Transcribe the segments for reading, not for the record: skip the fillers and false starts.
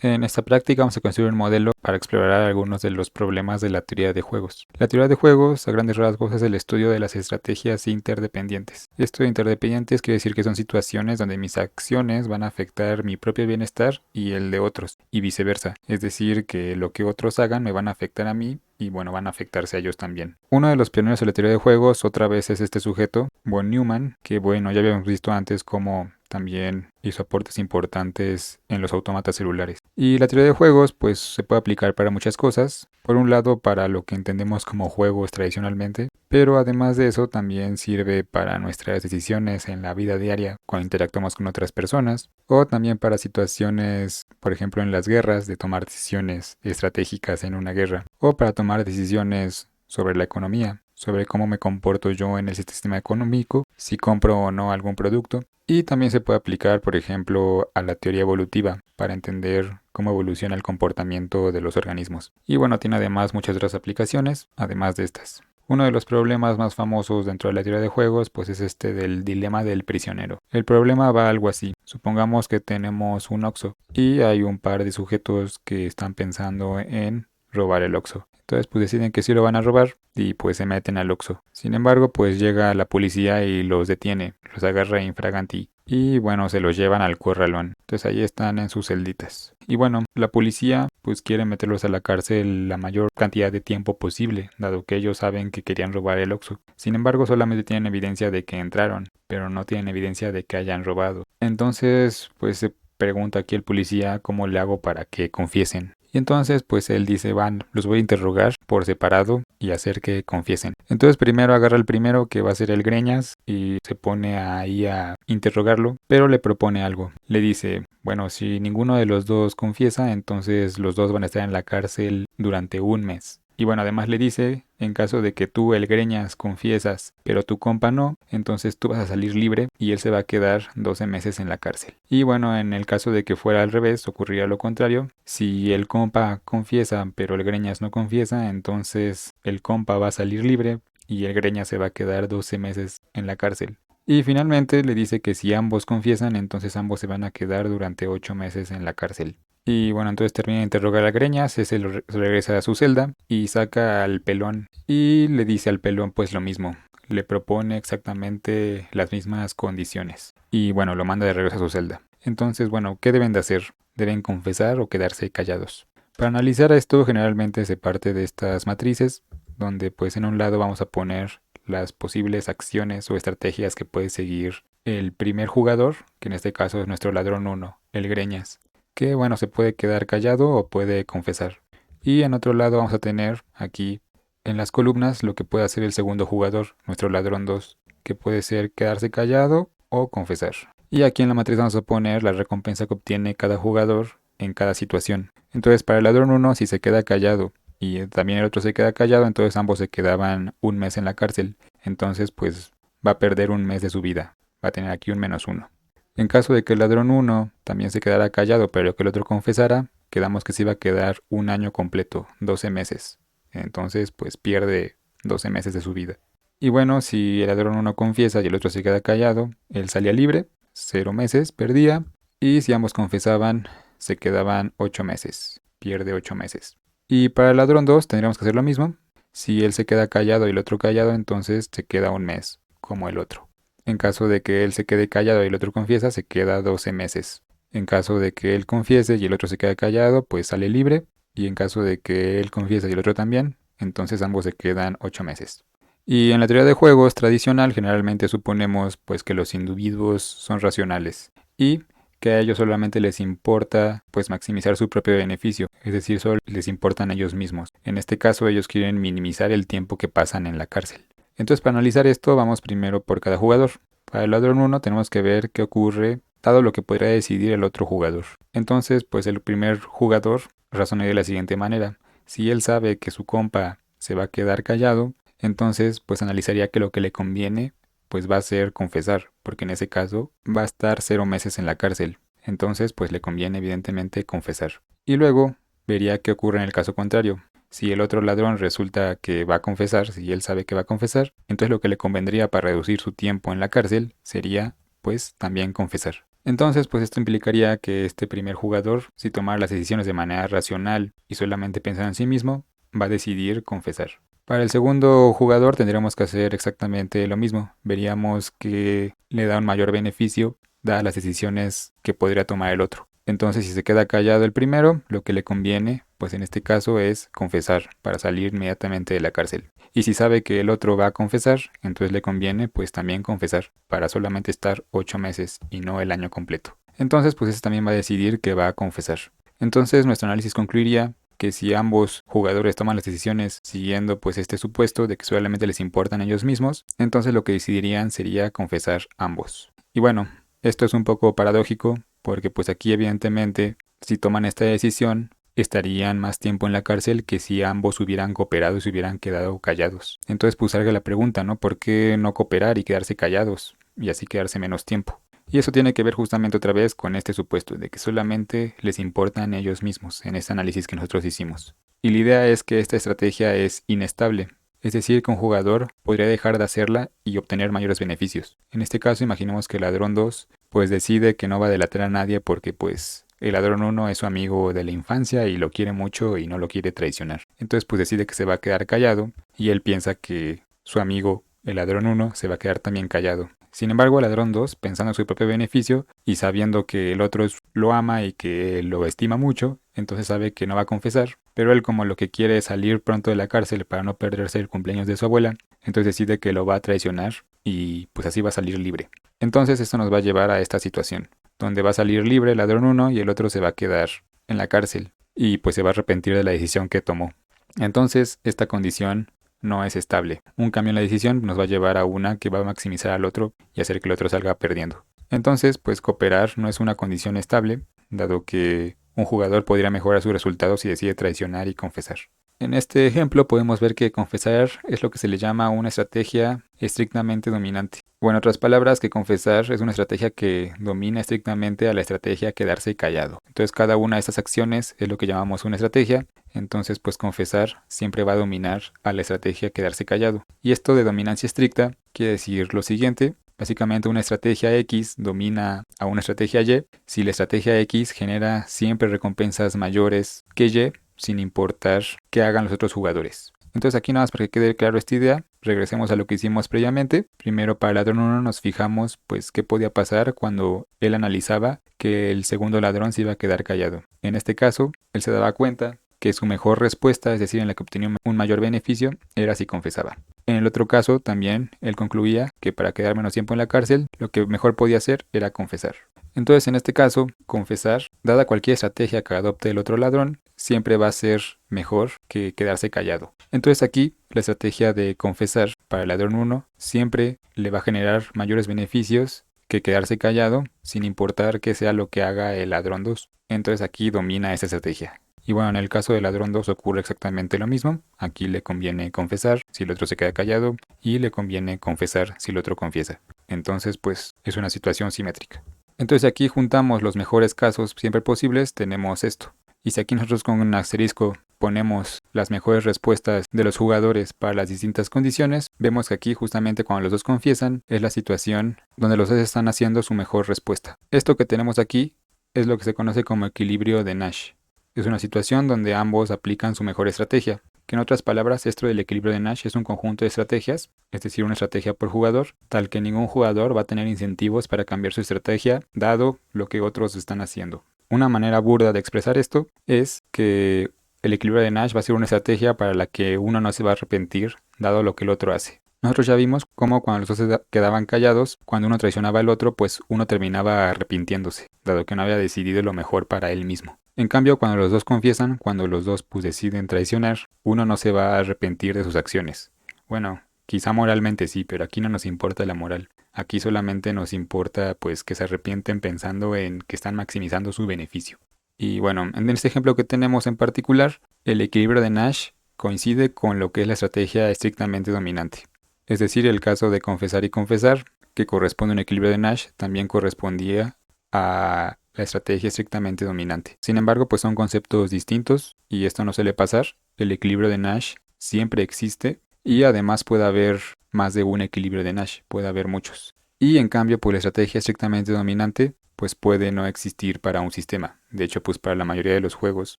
En esta práctica vamos a construir un modelo para explorar algunos de los problemas de la teoría de juegos. La teoría de juegos, a grandes rasgos, es el estudio de las estrategias interdependientes. Esto de interdependientes quiere decir que son situaciones donde mis acciones van a afectar mi propio bienestar y el de otros, y viceversa. Es decir, que lo que otros hagan me van a afectar a mí y bueno, van a afectarse a ellos también. Uno de los pioneros de la teoría de juegos otra vez es este sujeto, von Neumann, que bueno, ya habíamos visto antes cómo también hizo aportes importantes en los autómatas celulares. Y la teoría de juegos pues se puede aplicar para muchas cosas. Por un lado para lo que entendemos como juegos tradicionalmente, pero además de eso también sirve para nuestras decisiones en la vida diaria cuando interactuamos con otras personas, o también para situaciones, por ejemplo en las guerras, de tomar decisiones estratégicas en una guerra, o para tomar decisiones sobre la economía, sobre cómo me comporto yo en el sistema económico, si compro o no algún producto. Y también se puede aplicar, por ejemplo, a la teoría evolutiva para entender cómo evoluciona el comportamiento de los organismos. Y bueno, tiene además muchas otras aplicaciones, además de estas. Uno de los problemas más famosos dentro de la teoría de juegos pues es este del dilema del prisionero. El problema va algo así. Supongamos que tenemos un Oxxo y hay un par de sujetos que están pensando en robar el Oxxo. Entonces pues deciden que sí lo van a robar y pues se meten al Oxxo. Sin embargo pues llega la policía y los detiene, los agarra infraganti y bueno se los llevan al corralón. Entonces ahí están en sus celditas. Y bueno, la policía pues quiere meterlos a la cárcel la mayor cantidad de tiempo posible, dado que ellos saben que querían robar el Oxxo. Sin embargo solamente tienen evidencia de que entraron, pero no tienen evidencia de que hayan robado. Entonces pues se pregunta aquí el policía cómo le hago para que confiesen. Y entonces pues él dice, van, los voy a interrogar por separado y hacer que confiesen. Entonces primero agarra el primero que va a ser el Greñas y se pone ahí a interrogarlo, pero le propone algo. Le dice, bueno, si ninguno de los dos confiesa, entonces los dos van a estar en la cárcel durante un mes. Y bueno, además le dice, en caso de que tú, el Greñas, confiesas, pero tu compa no, entonces tú vas a salir libre y él se va a quedar 12 meses en la cárcel. Y bueno, en el caso de que fuera al revés, ocurriría lo contrario. Si el compa confiesa, pero el Greñas no confiesa, entonces el compa va a salir libre y el Greñas se va a quedar 12 meses en la cárcel. Y finalmente le dice que si ambos confiesan, entonces ambos se van a quedar durante 8 meses en la cárcel. Y bueno, entonces termina de interrogar a Greñas, ese regresa a su celda y saca al pelón y le dice al pelón pues lo mismo. Le propone exactamente las mismas condiciones. Y bueno, lo manda de regreso a su celda. Entonces, bueno, ¿qué deben de hacer? ¿Deben confesar o quedarse callados? Para analizar esto, generalmente se parte de estas matrices, donde pues en un lado vamos a poner las posibles acciones o estrategias que puede seguir el primer jugador, que en este caso es nuestro ladrón 1, el Greñas, que bueno, se puede quedar callado o puede confesar. Y en otro lado vamos a tener aquí en las columnas lo que puede hacer el segundo jugador, nuestro ladrón 2, que puede ser quedarse callado o confesar. Y aquí en la matriz vamos a poner la recompensa que obtiene cada jugador en cada situación. Entonces para el ladrón 1 si se queda callado y también el otro se queda callado, entonces ambos se quedaban un mes en la cárcel. Entonces pues va a perder un mes de su vida. Va a tener aquí un -1. En caso de que el ladrón 1 también se quedara callado, pero que el otro confesara, quedamos que se iba a quedar un año completo, 12 meses. Entonces, pues pierde 12 meses de su vida. Y bueno, si el ladrón 1 confiesa y el otro se queda callado, él salía libre, 0 meses, perdía. Y si ambos confesaban, se quedaban 8 meses, pierde 8 meses. Y para el ladrón 2 tendríamos que hacer lo mismo. Si él se queda callado y el otro callado, entonces se queda un mes, como el otro. En caso de que él se quede callado y el otro confiesa, se queda 12 meses. En caso de que él confiese y el otro se quede callado, pues sale libre. Y en caso de que él confiese y el otro también, entonces ambos se quedan 8 meses. Y en la teoría de juegos tradicional generalmente suponemos pues que los individuos son racionales y que a ellos solamente les importa pues maximizar su propio beneficio, es decir, solo les importan a ellos mismos. En este caso ellos quieren minimizar el tiempo que pasan en la cárcel. Entonces para analizar esto vamos primero por cada jugador. Para el ladrón 1 tenemos que ver qué ocurre dado lo que podría decidir el otro jugador. Entonces pues el primer jugador razonaría de la siguiente manera. Si él sabe que su compa se va a quedar callado, entonces pues analizaría que lo que le conviene pues va a ser confesar, porque en ese caso va a estar 0 meses en la cárcel. Entonces pues le conviene evidentemente confesar. Y luego vería qué ocurre en el caso contrario. Si el otro ladrón resulta que va a confesar, si él sabe que va a confesar, entonces lo que le convendría para reducir su tiempo en la cárcel sería, pues, también confesar. Entonces, pues esto implicaría que este primer jugador, si tomara las decisiones de manera racional y solamente pensara en sí mismo, va a decidir confesar. Para el segundo jugador tendríamos que hacer exactamente lo mismo. Veríamos que le da un mayor beneficio dadas las decisiones que podría tomar el otro. Entonces, si se queda callado el primero, lo que le conviene, pues en este caso es confesar para salir inmediatamente de la cárcel. Y si sabe que el otro va a confesar, entonces le conviene pues también confesar para solamente estar 8 meses y no el año completo. Entonces, pues ese también va a decidir que va a confesar. Entonces, nuestro análisis concluiría que si ambos jugadores toman las decisiones siguiendo pues este supuesto de que solamente les importan ellos mismos, entonces lo que decidirían sería confesar ambos. Y bueno, esto es un poco paradójico porque pues aquí evidentemente si toman esta decisión estarían más tiempo en la cárcel que si ambos hubieran cooperado y se hubieran quedado callados. Entonces pues salga la pregunta, ¿no? ¿Por qué no cooperar y quedarse callados y así quedarse menos tiempo? Y eso tiene que ver justamente otra vez con este supuesto de que solamente les importan ellos mismos en este análisis que nosotros hicimos. Y la idea es que esta estrategia es inestable, es decir, que un jugador podría dejar de hacerla y obtener mayores beneficios. En este caso, imaginemos que el ladrón 2 pues decide que no va a delatar a nadie porque pues el ladrón 1 es su amigo de la infancia y lo quiere mucho y no lo quiere traicionar. Entonces pues decide que se va a quedar callado y él piensa que su amigo, el ladrón 1, se va a quedar también callado. Sin embargo, el ladrón 2, pensando en su propio beneficio y sabiendo que el otro lo ama y que lo estima mucho, entonces sabe que no va a confesar, pero él como lo que quiere es salir pronto de la cárcel para no perderse el cumpleaños de su abuela, entonces decide que lo va a traicionar y pues así va a salir libre. Entonces esto nos va a llevar a esta situación, donde va a salir libre el ladrón 1 y el otro se va a quedar en la cárcel y pues se va a arrepentir de la decisión que tomó. Entonces esta condición no es estable. Un cambio en la decisión nos va a llevar a una que va a maximizar al otro y hacer que el otro salga perdiendo. Entonces, pues cooperar no es una condición estable, dado que un jugador podría mejorar sus resultados si decide traicionar y confesar. En este ejemplo podemos ver que confesar es lo que se le llama una estrategia estrictamente dominante. O en otras palabras, que confesar es una estrategia que domina estrictamente a la estrategia quedarse callado. Entonces cada una de estas acciones es lo que llamamos una estrategia. Entonces pues confesar siempre va a dominar a la estrategia quedarse callado. Y esto de dominancia estricta quiere decir lo siguiente. Básicamente una estrategia X domina a una estrategia Y si la estrategia X genera siempre recompensas mayores que Y, sin importar qué hagan los otros jugadores. Entonces aquí nada más para que quede claro esta idea, regresemos a lo que hicimos previamente. Primero para el ladrón 1 nos fijamos pues qué podía pasar cuando él analizaba que el segundo ladrón se iba a quedar callado. En este caso, él se daba cuenta que su mejor respuesta, es decir, en la que obtenía un mayor beneficio, era si confesaba. En el otro caso, también, él concluía que para quedar menos tiempo en la cárcel, lo que mejor podía hacer era confesar. Entonces, en este caso, confesar, dada cualquier estrategia que adopte el otro ladrón, siempre va a ser mejor que quedarse callado. Entonces aquí, la estrategia de confesar para el ladrón 1 siempre le va a generar mayores beneficios que quedarse callado, sin importar qué sea lo que haga el ladrón 2. Entonces aquí domina esa estrategia. Y bueno, en el caso del ladrón 2 ocurre exactamente lo mismo. Aquí le conviene confesar si el otro se queda callado y le conviene confesar si el otro confiesa. Entonces, pues es una situación simétrica. Entonces aquí juntamos los mejores casos siempre posibles, tenemos esto. Y si aquí nosotros con un asterisco ponemos las mejores respuestas de los jugadores para las distintas condiciones, vemos que aquí justamente cuando los dos confiesan es la situación donde los dos están haciendo su mejor respuesta. Esto que tenemos aquí es lo que se conoce como equilibrio de Nash. Es una situación donde ambos aplican su mejor estrategia, que en otras palabras esto del equilibrio de Nash es un conjunto de estrategias, es decir, una estrategia por jugador, tal que ningún jugador va a tener incentivos para cambiar su estrategia dado lo que otros están haciendo. Una manera burda de expresar esto es que el equilibrio de Nash va a ser una estrategia para la que uno no se va a arrepentir dado lo que el otro hace. Nosotros ya vimos cómo cuando los dos se quedaban callados, cuando uno traicionaba al otro, pues uno terminaba arrepintiéndose, dado que no había decidido lo mejor para él mismo. En cambio, cuando los dos confiesan, cuando los dos pues deciden traicionar, uno no se va a arrepentir de sus acciones. Bueno, quizá moralmente sí, pero aquí no nos importa la moral. Aquí solamente nos importa pues que se arrepienten pensando en que están maximizando su beneficio. Y bueno, en este ejemplo que tenemos en particular, el equilibrio de Nash coincide con lo que es la estrategia estrictamente dominante. Es decir, el caso de confesar y confesar, que corresponde a un equilibrio de Nash, también correspondía a la estrategia estrictamente dominante. Sin embargo, pues son conceptos distintos y esto no suele pasar. El equilibrio de Nash siempre existe y además puede haber más de un equilibrio de Nash, puede haber muchos. Y en cambio, pues la estrategia estrictamente dominante pues puede no existir para un sistema. De hecho, pues para la mayoría de los juegos,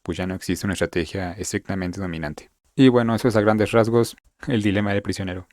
pues ya no existe una estrategia estrictamente dominante. Y bueno, eso es a grandes rasgos el dilema del prisionero.